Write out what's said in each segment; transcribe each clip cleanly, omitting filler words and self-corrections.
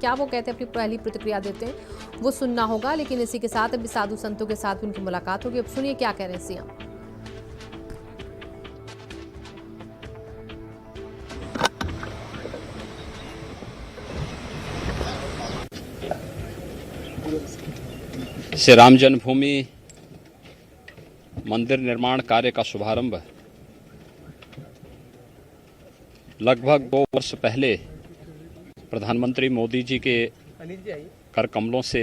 क्या वो कहते हैं, अपनी पहली प्रतिक्रिया देते हैं, वो सुनना होगा। लेकिन इसी के साथ अभी साधु संतों के साथ भी उनकी मुलाकात होगी। अब सुनिए क्या कह रहे हैं सीएम। श्री राम जन्मभूमि मंदिर निर्माण कार्य का शुभारंभ लगभग 2 वर्ष पहले प्रधानमंत्री मोदी जी के कर कमलों से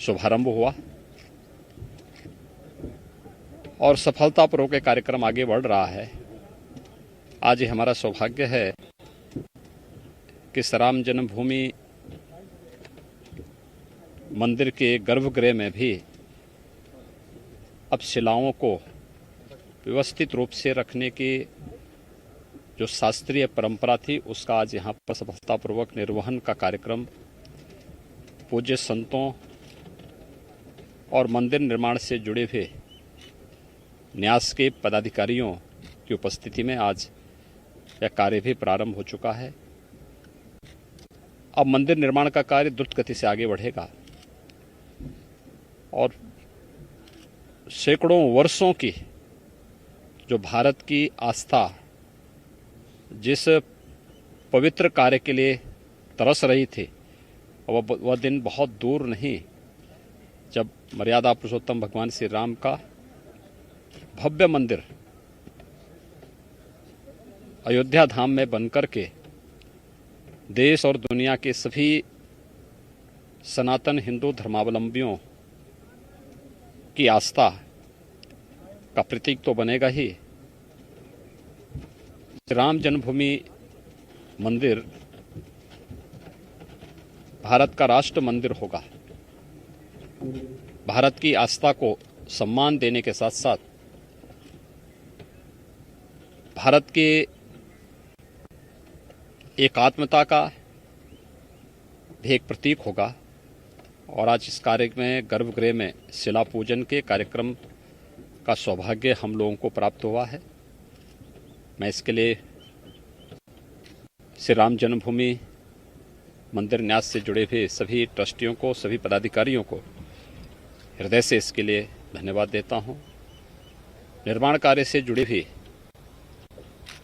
शुभारंभ हुआ और सफलतापूर्वक कार्यक्रम आगे बढ़ रहा है। आज ये हमारा सौभाग्य है कि श्री राम जन्मभूमि मंदिर के गर्भगृह में भी अब शिलाओं को व्यवस्थित रूप से रखने की जो शास्त्रीय परंपरा थी उसका आज यहाँ पर सफलतापूर्वक निर्वहन का कार्यक्रम पूज्य संतों और मंदिर निर्माण से जुड़े हुए न्यास के पदाधिकारियों की उपस्थिति में आज यह कार्य भी प्रारंभ हो चुका है। अब मंदिर निर्माण का कार्य द्रुत गति से आगे बढ़ेगा और सैकड़ों वर्षों की जो भारत की आस्था जिस पवित्र कार्य के लिए तरस रही थी, वह दिन बहुत दूर नहीं जब मर्यादा पुरुषोत्तम भगवान श्री राम का भव्य मंदिर अयोध्या धाम में बनकर के देश और दुनिया के सभी सनातन हिंदू धर्मावलंबियों की आस्था का प्रतीक तो बनेगा ही। राम जन्मभूमि मंदिर भारत का राष्ट्र मंदिर होगा। भारत की आस्था को सम्मान देने के साथ साथ भारत के एकात्मता का भी एक प्रतीक होगा। और आज इस कार्य में गर्भगृह में शिला पूजन के कार्यक्रम का सौभाग्य हम लोगों को प्राप्त हुआ है। मैं इसके लिए श्री राम जन्मभूमि मंदिर न्यास से जुड़े हुए सभी ट्रस्टियों को, सभी पदाधिकारियों को हृदय से इसके लिए धन्यवाद देता हूं। निर्माण कार्य से जुड़ी हुई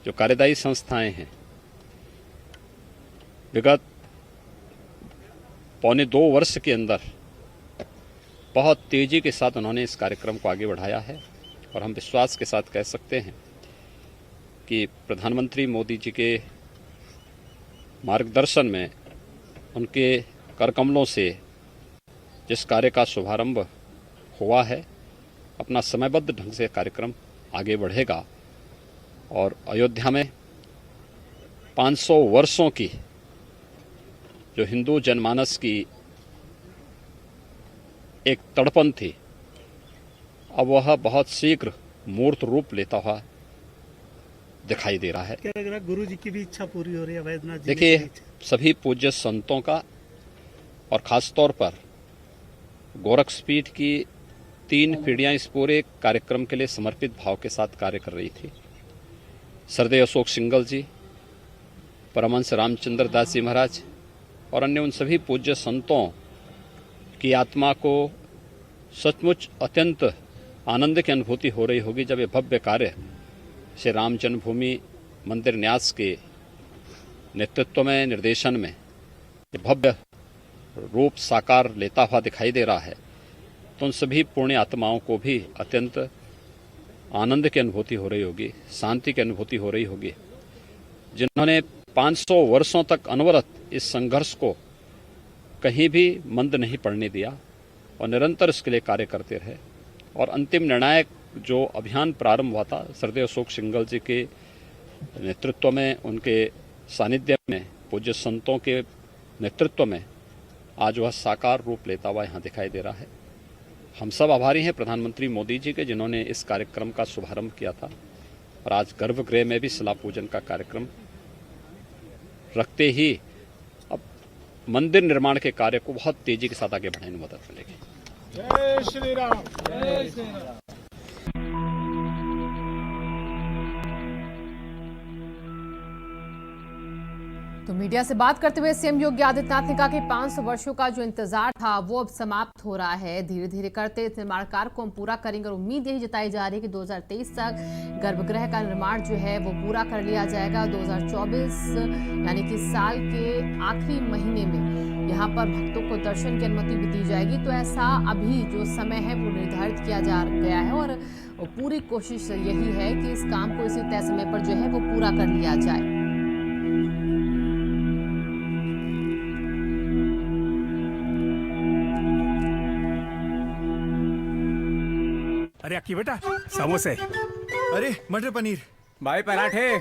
जो कार्यदायी संस्थाएं हैं, विगत 1.25 वर्ष के अंदर बहुत तेजी के साथ उन्होंने इस कार्यक्रम को आगे बढ़ाया है और हम विश्वास के साथ कह सकते हैं कि प्रधानमंत्री मोदी जी के मार्गदर्शन में, उनके करकमलों से जिस कार्य का शुभारंभ हुआ है, अपना समयबद्ध ढंग से कार्यक्रम आगे बढ़ेगा और अयोध्या में 500 वर्षों की जो हिंदू जनमानस की एक तड़पन थी, अब वह बहुत शीघ्र मूर्त रूप लेता हुआ दिखाई दे रहा है। क्या लग रहा है, गुरु जी की भी इच्छा पूरी हो रही है वैद्यनाथ जी? देखिए, सभी पूज्य संतों का और खासतौर पर गोरक्षपीठ की 3 पीढ़ियां इस पूरे कार्यक्रम के लिए समर्पित भाव के साथ कार्य कर रही थी। सरदेव अशोक सिंगल जी, परमहंस रामचंद्र दास जी महाराज और अन्य उन सभी पूज्य संतों की आत्मा को सचमुच अत्यंत आनंद की अनुभूति हो रही होगी जब ये भव्य कार्य श्री राम जन्मभूमि मंदिर न्यास के नेतृत्व में, निर्देशन में ये भव्य रूप साकार लेता हुआ दिखाई दे रहा है। तो उन सभी पुण्य आत्माओं को भी अत्यंत आनंद की अनुभूति हो रही होगी, शांति की अनुभूति हो रही होगी, जिन्होंने 500 वर्षों तक अनवरत इस संघर्ष को कहीं भी मंद नहीं पड़ने दिया और निरंतर इसके लिए कार्य करते रहे। और अंतिम निर्णायक जो अभियान प्रारंभ हुआ था सरदेव अशोक सिंगल जी के नेतृत्व में, उनके सानिध्य में, पूज्य संतों के नेतृत्व में आज वह साकार रूप लेता हुआ यहाँ दिखाई दे रहा है। हम सब आभारी हैं प्रधानमंत्री मोदी जी के, जिन्होंने इस कार्यक्रम का शुभारंभ किया था और आज गर्भगृह में भी शिला पूजन का कार्यक्रम रखते ही अब मंदिर निर्माण के कार्य को बहुत तेजी के साथ आगे बढ़ाने में मदद मिलेगी। जय श्री राम, जय श्री राम। तो मीडिया से बात करते हुए सीएम योगी आदित्यनाथ ने कहा कि 500 वर्षों का जो इंतजार था वो अब समाप्त हो रहा है। धीरे धीरे करते इस निर्माण कार्य को हम पूरा करेंगे और उम्मीद यही जताई जा रही है कि 2023 तक गर्भगृह का निर्माण जो है वो पूरा कर लिया जाएगा। 2024 यानी कि साल के आखिरी महीने में यहाँ पर भक्तों को दर्शन की अनुमति भी दी जाएगी। तो ऐसा अभी जो समय है वो निर्धारित किया जा गया है और पूरी कोशिश यही है कि इस काम को इसी तय समय पर जो है वो पूरा कर लिया जाए। अरे अक्की बेटा समोसे, अरे मटर पनीर, भाई पराठे।